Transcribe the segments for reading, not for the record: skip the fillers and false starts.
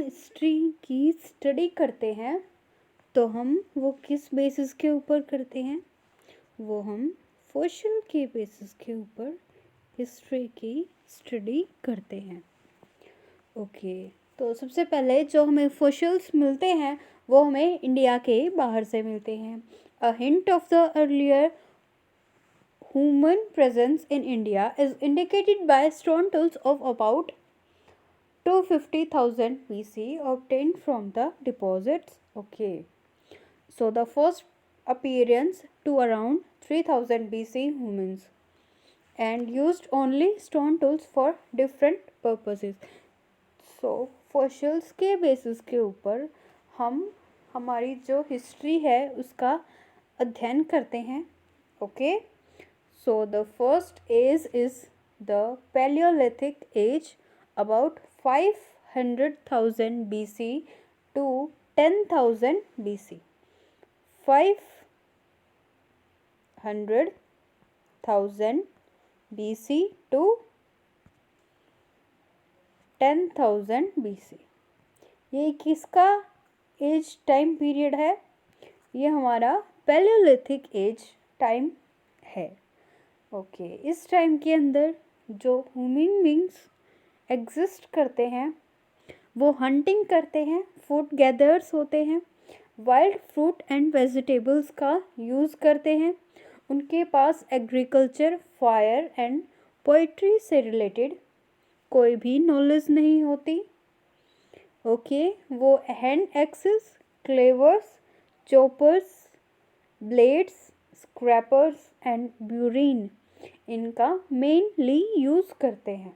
History की study करते हैं तो हम वो किस बेसिस के ऊपर करते हैं? वो हम फॉसिल के बेसिस के ऊपर हिस्ट्री की स्टडी करते हैं। ओके, तो सबसे पहले जो हमें फॉसिल्स मिलते हैं वो हमें इंडिया के बाहर से मिलते हैं। A hint of the earlier human presence in India is indicated by stone tools of about 250,000 BC obtained from the deposits. Okay, so the first appearance to around 3000 BC humans and used only stone tools for different purposes. So fossils के basis के ऊपर हम हमारी जो history है उसका अध्ययन करते हैं। Okay, so the first age is the Paleolithic age, about 500,000 BC to 10,000 BC. 500,000 BC to 10,000 BC। ये किसका एज टाइम पीरियड है? ये हमारा पैलियोलिथिक एज टाइम है। ओके, इस टाइम के अंदर जो ह्यूमन बींग्स एग्जिस्ट करते हैं वो हंटिंग करते हैं, फूड गैदर्स होते हैं, वाइल्ड फ्रूट एंड वेजिटेबल्स का यूज़ करते हैं। उनके पास एग्रीकल्चर, फायर एंड पोइट्री से रिलेटेड कोई भी नॉलेज नहीं होती। ओके, वो hand axes, cleavers, choppers, blades, scrapers and burin इनका मेनली यूज़ करते हैं।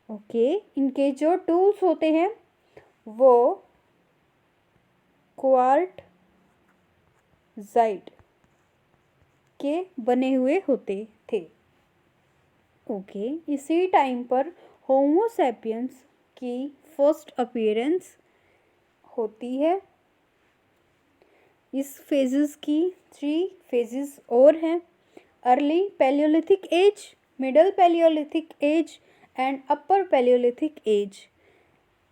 ओके, इनके जो टूल्स होते हैं वो क्वार्टजाइट के बने हुए होते थे। ओके, इसी टाइम पर होमो सैपियंस की फर्स्ट अपीयरेंस होती है। इस फेजेस की 3 फेजेस और हैं: early palaeolithic age, middle palaeolithic age and upper palaeolithic age.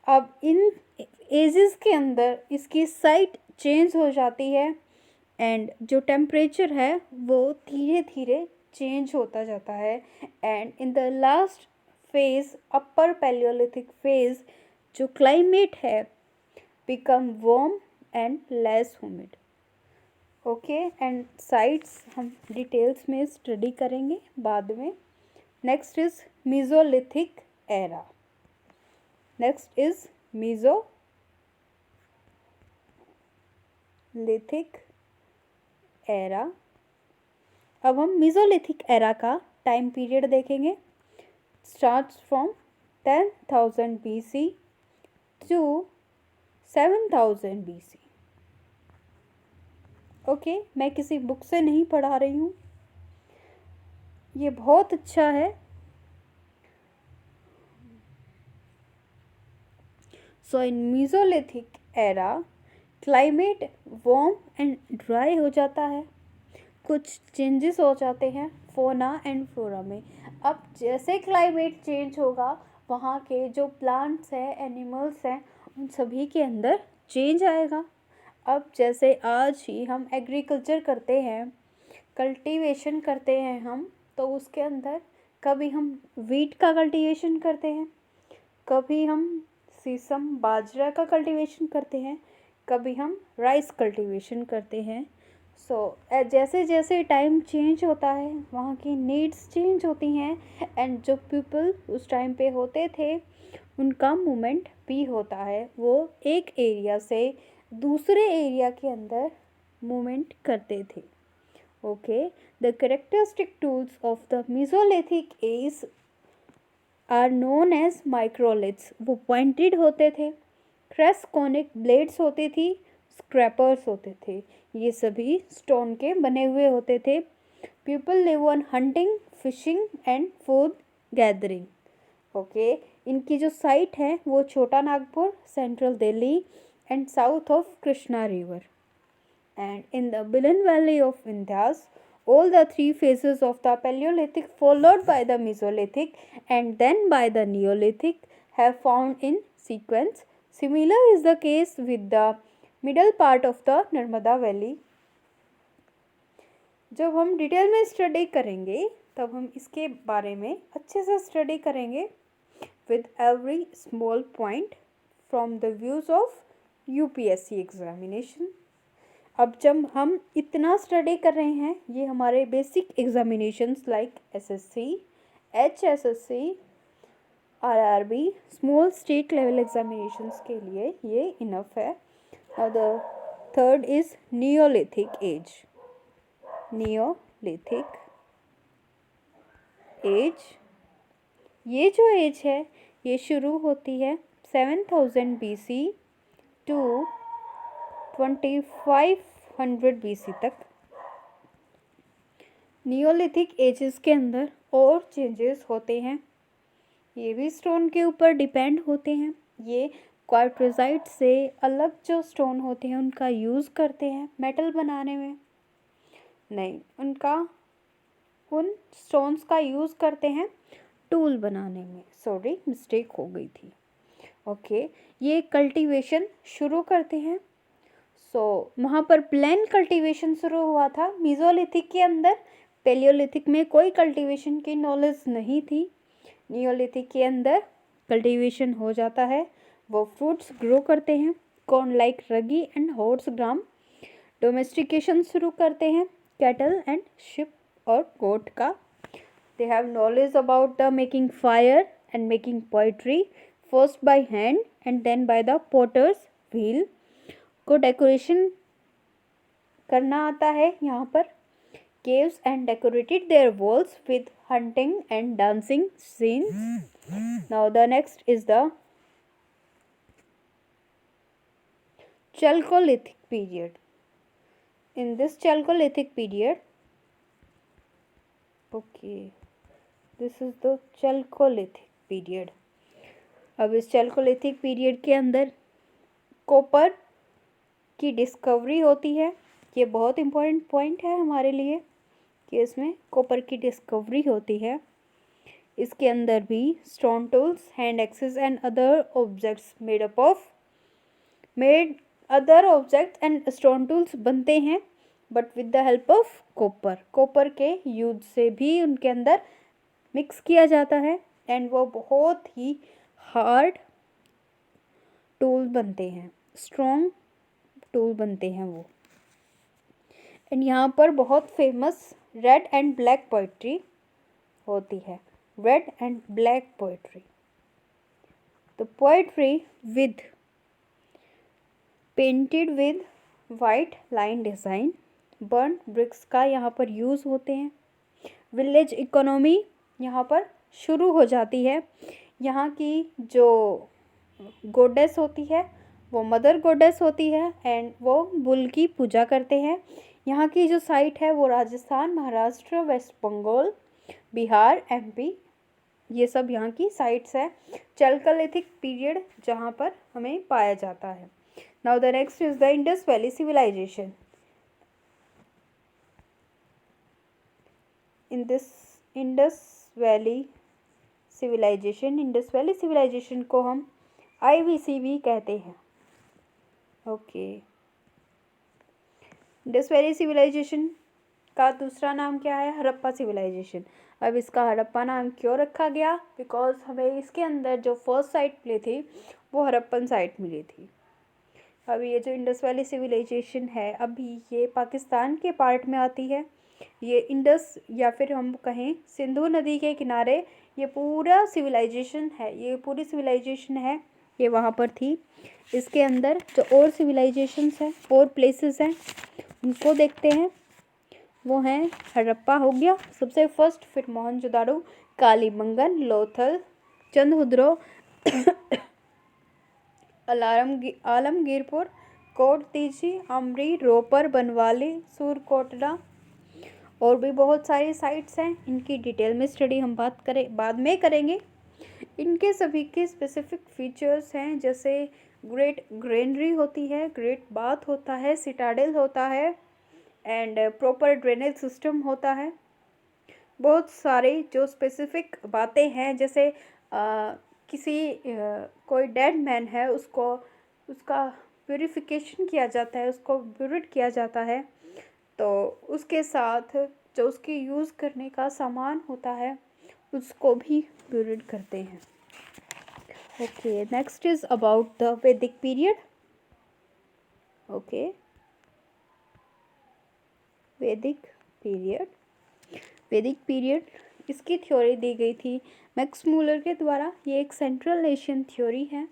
अब इन एजेस के अंदर इसकी साइट चेंज हो जाती है एंड जो टेम्परेचर है वो धीरे धीरे चेंज होता जाता है and in the last phase, upper Palaeolithic phase, जो क्लाइमेट है become warm and less humid. Okay, and sites हम डिटेल्स में स्टडी करेंगे बाद में। Next is Mesolithic era. Next is Mesolithic era. अब हम मेसोलिथिक एरा का टाइम पीरियड देखेंगे। Starts from 10,000 BC to 7,000 BC। Okay, मैं किसी बुक से नहीं पढ़ा रही हूँ, ये बहुत अच्छा है। So in Mesolithic era climate warm and dry हो जाता है, कुछ चेंजेस हो जाते हैं फोना एंड फ्लोरा में। अब जैसे क्लाइमेट चेंज होगा वहाँ के जो प्लांट्स हैं, एनिमल्स हैं, उन सभी के अंदर चेंज आएगा। अब जैसे आज ही हम एग्रीकल्चर करते हैं, कल्टीवेशन करते हैं हम, तो उसके अंदर कभी हम वीट का कल्टीवेशन करते हैं, कभी हम सीसम बाजरा का कल्टीवेशन करते हैं, कभी हम राइस कल्टीवेशन करते हैं। सो जैसे जैसे टाइम चेंज होता है वहाँ की नीड्स चेंज होती हैं एंड जो पीपल उस टाइम पे होते थे उनका मूवमेंट भी होता है, वो एक एरिया से दूसरे एरिया के अंदर मूवमेंट करते थे। Okay, the characteristic tools of the mesolithic age are known as microliths. वो पॉइंटेड होते थे, क्रेस्कोनिक ब्लेड्स होती थी, स्क्रैपर्स होते थे, ये सभी स्टोन के बने हुए होते थे। People live on hunting, fishing and food gathering. Okay, इनकी जो साइट है वो Chota Nagpur, central Delhi and south of Krishna river and in the Belan valley of Vindhyas. All the 3 phases of the Paleolithic followed by the Mesolithic and then by the Neolithic have found in sequence Similar is the case with the middle part of the Narmada Valley. जब हम detail में study करेंगे तब हम इसके बारे में अच्छे से स्टडी करेंगे with every small point from the views of UPSC examination. अब जब हम इतना स्टडी कर रहे हैं, ये हमारे basic examinations like SSC, HSSC, RRB, small state level examinations के लिए ये इनफ है. The third is neolithic age. Neolithic age, ये जो एज है ये शुरू होती है 7000 BC टू 2500 BC तक. नियोलिथिक एजेस के अंदर और चेंजेस होते हैं, ये भी स्टोन के ऊपर डिपेंड होते हैं. ये क्वार्टरसाइट से अलग जो स्टोन होते हैं उनका यूज़ करते हैं मेटल बनाने में, नहीं, उन स्टोन्स का यूज़ करते हैं टूल बनाने में. सॉरी, मिस्टेक हो गई थी. ओके, ये कल्टीवेशन शुरू करते हैं. वहाँ पर प्लेन कल्टीवेशन शुरू हुआ था. मीज़ोलिथिक के अंदर, पैलियोलिथिक में कोई कल्टीवेशन की नॉलेज नहीं थी. नियोलिथिक के अंदर कल्टीवेशन हो जाता है. वो फ्रूट्स ग्रो करते हैं, corn like Ragi and horse gram. Domestication शुरू करते हैं कैटल एंड शिप और गोट का. They have knowledge about the making fire and making poetry, first by hand and then by the potter's wheel. को decoration करना आता है यहाँ पर. Caves and decorated their walls with hunting and dancing scenes. Now the next is the Chalcolithic period. In this Chalcolithic period, this is the Chalcolithic period. अब इस Chalcolithic period के अंदर कॉपर की डिस्कवरी होती है. ये बहुत इम्पोर्टेंट पॉइंट है हमारे लिए कि इसमें कॉपर की डिस्कवरी होती है. इसके अंदर भी stone tools, hand axes and other objects other objects and stone tools बनते हैं, but with the help of copper के यूज से भी उनके अंदर मिक्स किया जाता है एंड वो बहुत ही हार्ड टूल बनते हैं, स्ट्रॉन्ग टूल बनते हैं वो. एंड यहाँ पर बहुत famous red and black pottery होती है. Red and black pottery, the pottery with painted with white line design. Burn bricks का यहाँ पर यूज़ होते हैं. विलेज इकोनॉमी यहाँ पर शुरू हो जाती है. यहाँ की जो गॉडेस होती है वो मदर गॉडेस होती है एंड वो बुल की पूजा करते हैं. यहाँ की जो साइट है वो राजस्थान, महाराष्ट्र, वेस्ट बंगाल, बिहार, MP, ये सब यहाँ की साइट्स है. चैल्कोलिथिक पीरियड जहाँ पर हमें पाया जाता है. Now the next is the Indus valley civilization. In this Indus valley civilization को हम IVC भी कहते हैं. ओके, इंडस वैली सिविलाइजेशन का दूसरा नाम क्या है? हड़प्पा सिविलाइजेशन. अब इसका हड़प्पा नाम क्यों रखा गया? बिकॉज हमें इसके अंदर जो फर्स्ट साइट मिली थी वो हड़प्पन साइट मिली थी. अभी ये जो इंडस वैली सिविलाइजेशन है अभी ये पाकिस्तान के पार्ट में आती है. ये इंडस या फिर हम कहें सिंधु नदी के किनारे ये पूरा सिविलाइजेशन है, ये पूरी सिविलाइजेशन है, ये वहाँ पर थी. इसके अंदर जो और सिविलाइजेशंस हैं और प्लेसेस हैं उनको देखते हैं. वो हैं हड़प्पा हो गया सबसे फर्स्ट, फिर मोहनजोदाड़ो, कालीबंगन, लोथल, चंदहुद्रो, आलमगीरपुर, कोट तीजी, अमरी, रोपर, बनवाली, सूरकोटला और भी बहुत सारी साइट्स हैं. इनकी डिटेल में स्टडी हम बाद में करेंगे. इनके सभी के स्पेसिफिक फीचर्स हैं, जैसे ग्रेट ग्रेनरी होती है, ग्रेट बाथ होता है, सिटाडेल होता है एंड प्रॉपर ड्रेनेज सिस्टम होता है. बहुत सारे जो स्पेसिफिक बातें हैं, जैसे किसी कोई डेड मैन है उसको उसका प्यूरिफिकेशन किया जाता है, उसको ब्यूरिड किया जाता है, तो उसके साथ जो उसकी यूज़ करने का सामान होता है उसको भी ब्यूरिड करते हैं। Okay, next is about the Vedic period. Okay, वैदिक पीरियड इसकी थ्योरी दी गई थी मैक्स मूलर के द्वारा। ये एक सेंट्रल एशियन थ्योरी है।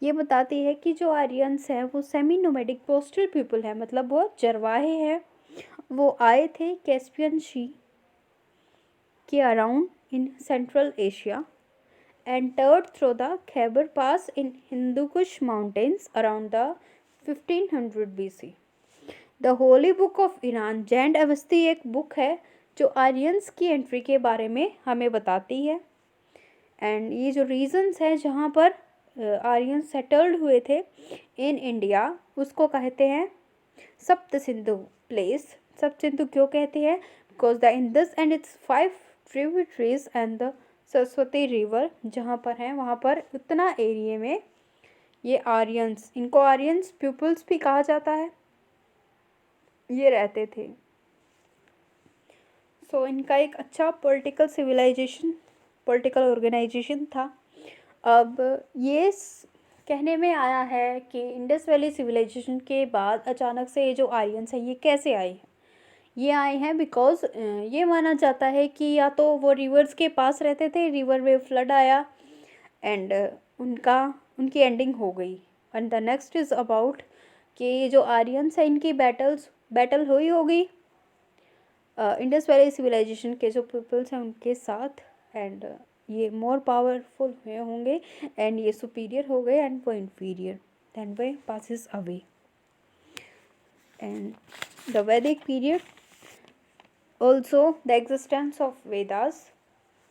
ये बताती है कि जो आर्यंस हैं वो सेमी नोमैडिक कोस्टल पीपल है, मतलब वो चरवाहे हैं। वो आए थे कैस्पियन सी के around in central Asia, entered through the Khyber Pass in Hindu Kush mountains around the 1500 BC. The Holi book of Iran, जैंड Awasthi एक बुक है जो आर्यंस की एंट्री के बारे में हमें बताती है। एंड ये जो रीजन्स हैं जहाँ पर आर्यंस सेटल्ड हुए थे इन इंडिया उसको कहते हैं सप्त सिंधु प्लेस। सप्त सिंधु क्यों कहते हैं? Because the Indus and it's 5 tributaries and the Saraswati river जहाँ पर हैं वहाँ पर उतना एरिया में ये आर्यंस, इनको आर्यंस पीपल्स भी कहा जाता है, ये रहते थे। सो इनका एक अच्छा पॉलिटिकल सिविलाइजेशन, पॉलिटिकल ऑर्गेनाइजेशन था। अब ये कहने में आया है कि इंडस वैली सिविलाइजेशन के बाद अचानक से ये जो आर्यंस हैं ये कैसे आए हैं? ये आए हैं बिकॉज ये माना जाता है कि या तो वो रिवर्स के पास रहते थे, रिवर में फ्लड आया एंड उनकी एंडिंग हो गई। And the next is about कि ये जो आर्यंस हैं इनकी बैटल हुई होगी इंडस वैली सिविलाइजेशन के जो पीपल्स हैं उनके साथ, एंड ये मोर पावरफुल हुए होंगे एंड ये सुपीरियर हो गए एंड वो inferior, then they passes away. And the Vedic period, also the existence of Vedas.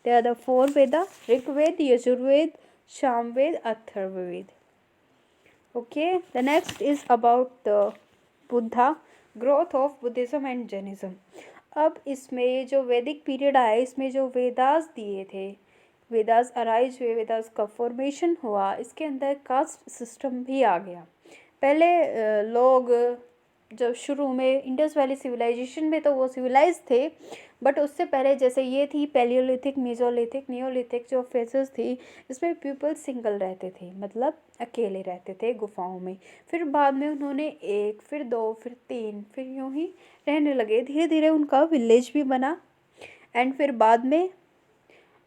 There are the 4 Vedas: Rigved, Yajurved, Samved, Atharvaved. Okay, the next is about the Buddha, growth of Buddhism and Jainism. अब इसमें जो वैदिक period आया इसमें जो वेदास दिए थे, Vedas arise हुए, वेदास का फॉर्मेशन हुआ, इसके अंदर कास्ट सिस्टम भी आ गया। पहले लोग जब शुरू में इंडस वैली सिविलाइजेशन में तो वो सिविलाइज थे, बट उससे पहले जैसे ये थी पैलियोलिथिक, मेसोलिथिक, नियोलिथिक जो फेजेस थी इसमें पीपल सिंगल रहते थे, मतलब अकेले रहते थे गुफाओं में। फिर बाद में उन्होंने 1, फिर 2, फिर 3, फिर यूं ही रहने लगे, धीरे धीरे उनका विलेज भी बना। एंड फिर बाद में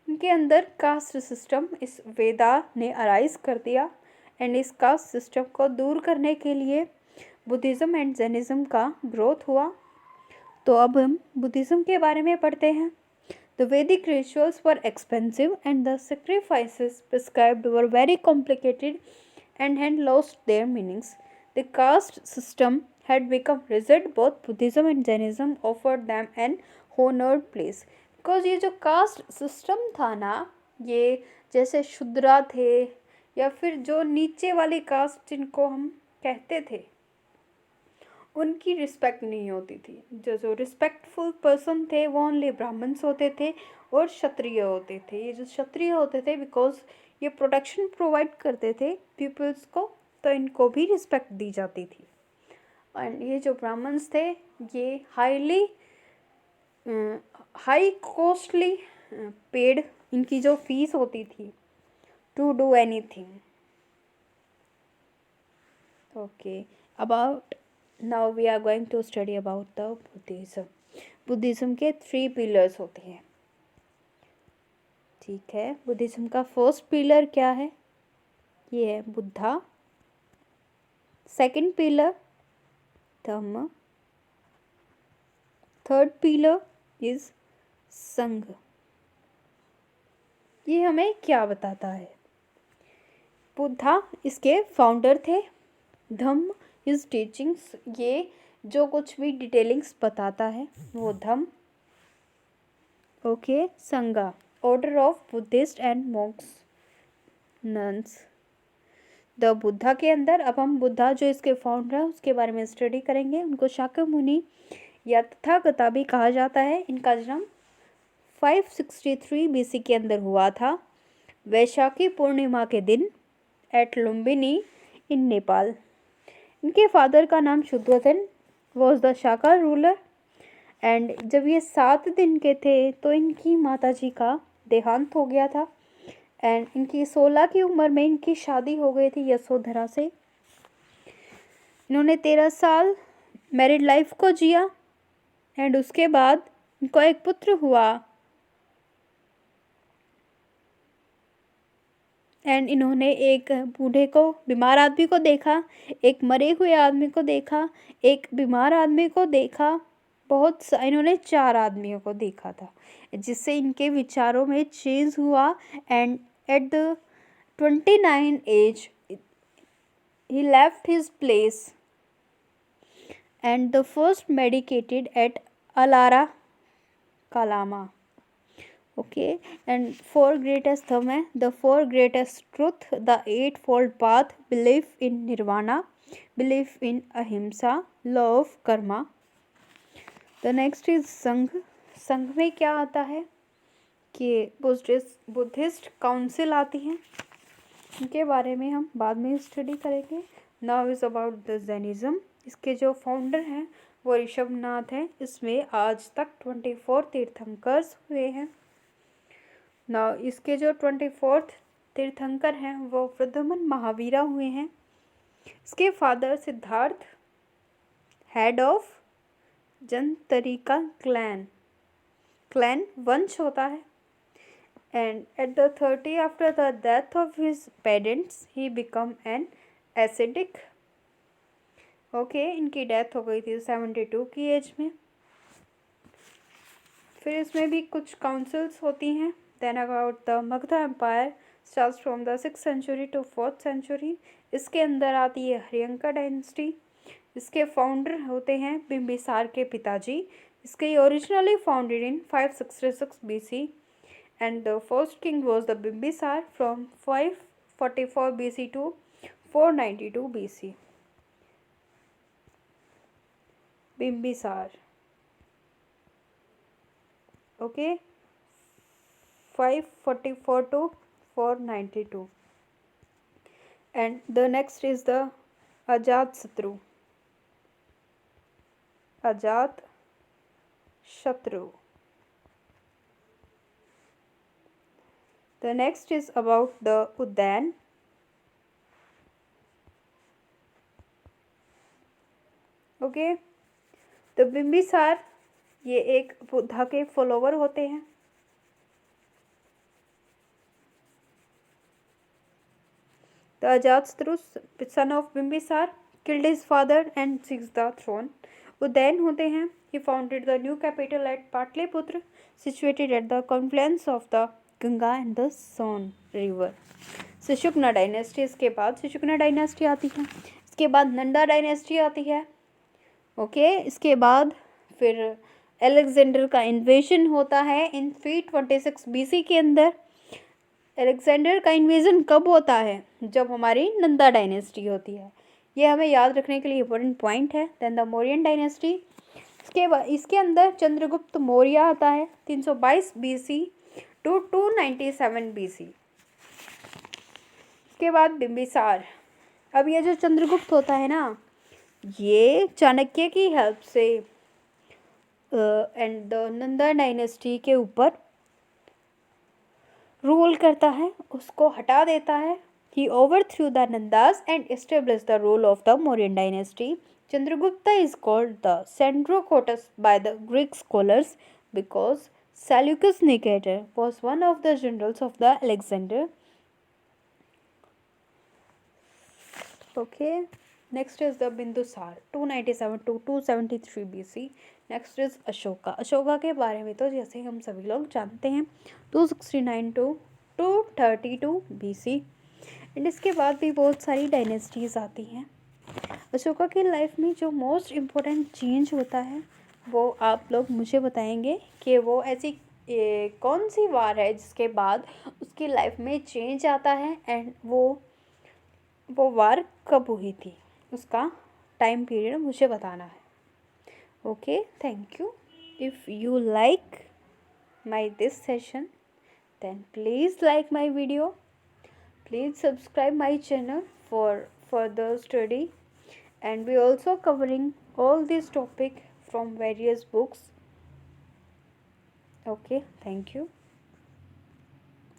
उनके अंदर कास्ट सिस्टम इस वेदा ने अराइज कर दिया एंड इस कास्ट सिस्टम को दूर करने के लिए बुद्धिज़्म एंड जैनिज़्म का ग्रोथ हुआ। तो अब हम बुद्धिज़्म के बारे में पढ़ते हैं। द वैदिक rituals were expensive and the sacrifices prescribed were very complicated and had lost their meanings. The caste system had become rigid. Both Buddhism and Jainism offered them an honored place. Because ये जो caste system था ना, ये जैसे शूद्रा थे या फिर जो नीचे वाली कास्ट जिनको हम कहते थे उनकी रिस्पेक्ट नहीं होती थी। जो रिस्पेक्टफुल पर्सन थे वो ओनली ब्राह्मण्स होते थे और क्षत्रिय होते थे। ये जो क्षत्रिय होते थे बिकॉज ये प्रोटेक्शन प्रोवाइड करते थे पीपल्स को, तो इनको भी रिस्पेक्ट दी जाती थी। एंड ये जो ब्राह्मण्स थे ये हाई कॉस्टली पेड, इनकी जो फीस होती थी to do anything. Okay, about now we are going to study about the Buddhism. Buddhism के 3 पिलर्स होते हैं, ठीक है। बुद्धिज़्म का फर्स्ट पिलर क्या है? ये है Buddha. Second pillar Dhamma. Third pillar is संघ। ये हमें क्या बताता है? बुद्धा इसके फाउंडर थे। धम्म हिज टीचिंग्स, ये जो कुछ भी डिटेलिंग्स बताता है वो धम्म। ओके, संघा, order of Buddhist and Monks, nuns. The Buddha के अंदर अब हम बुद्धा जो इसके फाउंडर है उसके बारे में स्टडी करेंगे। उनको शाक्यमुनि या तथागता भी कहा जाता है। इनका जन्म 563 BC के अंदर हुआ था वैशाखी पूर्णिमा के दिन एट लुम्बिनी इन नेपाल। इनके फादर का नाम Shuddhodana was the Shakya ruler. And जब ये 7 दिन के थे तो इनकी माताजी का देहांत हो गया था। एंड इनकी 16 की उम्र में इनकी शादी हो गई थी यशोधरा से। इन्होंने 13 साल मैरिड लाइफ को जिया। एंड उसके बाद इनको एक पुत्र हुआ। एंड इन्होंने एक बूढ़े को, बीमार आदमी को देखा, एक मरे हुए आदमी को देखा, एक बीमार आदमी को देखा, इन्होंने 4 आदमियों को देखा था, जिससे इनके विचारों में चेंज हुआ। And at the 29 age he left his place and the first medicated at Alara Kalama. Okay, and 4 greatest thumb है, the 4 greatest truth, the 8-fold path, belief in nirvana, belief in ahimsa, law of karma. The next is संघ। संघ में क्या आता है कि Buddhist council आती हैं, इनके बारे में हम बाद में स्टडी करेंगे। Now is about the Jainism. इसके जो फाउंडर हैं वो ऋषभनाथ हैं। इसमें आज तक 24 तीर्थंकर्स हुए हैं। नाउ इसके जो 24th तीर्थंकर हैं वो वृद्धमन महावीरा हुए हैं। इसके father Siddhartha, head of Jnatrika clan वंश होता है। And at the 30 after the death of his parents he become an ascetic. Okay, इनकी डेथ हो गई थी 72 की एज में। फिर इसमें भी कुछ काउंसिल्स होती हैं। Then about the Magadha empire starts from the 6th century to 4th century। इसके अंदर आती है हरियंका डायनेस्टी। इसके फाउंडर होते हैं बिम्बिसार के पिताजी। इसके originally founded in 566 BC। And the first king was the Bimbisar from 544 BC to 492 BC. Bimbisar. Okay. 544 to 492. And the next is the Ajatsatru. Ajatshatu. The next is about the Udayan. Okay, तो बिम्बिसार ये एक बुद्धा के follower होते हैं। The Ajatsatru, son of Bimbisar, killed his father and seized the throne. Udayan होते हैं। He founded the new capital at Patliputra, situated at the confluence of the Ganga and the Son river. सुशुक्ना dynasty, इसके बाद सुशुक्ना डायनेस्टी आती है। इसके बाद नंदा डायनेस्टी आती है। ओके, इसके बाद फिर अलेक्जेंडर का इन्वेजन होता है इन 326 BC के अंदर। अलेक्जेंडर का इन्वेजन कब होता है? जब हमारी नंदा डायनेस्टी होती है। ये हमें याद रखने के लिए इम्पोर्टेंट पॉइंट है। देन द मौर्यन डायनेस्टी, इसके बाद इसके अंदर चंद्रगुप्त मौर्य आता है 322 BC टू 297 BC। इसके बाद बिम्बिसार। अब ये जो चंद्रगुप्त होता है ना, ये चाणक्य की हेल्प से एंड द नंदा डायनेस्टी के ऊपर रूल करता है, उसको हटा देता है। He overthrew the Nandas and established the rule of the Mauryan dynasty. Chandragupta is called the Sandrocotus by the Greek scholars because Seleucus Nicator was one of the generals of the Alexander. Okay, next is the Bindusar 297 to 273 BC. Next is Ashoka. Ashoka के बारे में तो जैसे हम सभी लोग जानते हैं 269 टू 232 BC। एंड इसके बाद भी बहुत सारी डायनेस्टीज़ आती हैं। अशोका की लाइफ में जो मोस्ट इम्पोर्टेंट चेंज होता है वो आप लोग मुझे बताएंगे कि वो ऐसी कौन सी वार है जिसके बाद उसकी लाइफ में चेंज आता है एंड वो वार कब हुई थी, उसका टाइम पीरियड मुझे बताना है। Okay, thank you. If you like my this session then please like my video. Please subscribe my channel for further study, and we also covering all this topic from various books. Okay, thank you,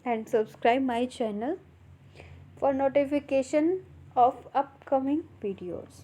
and subscribe my channel for notification of upcoming videos.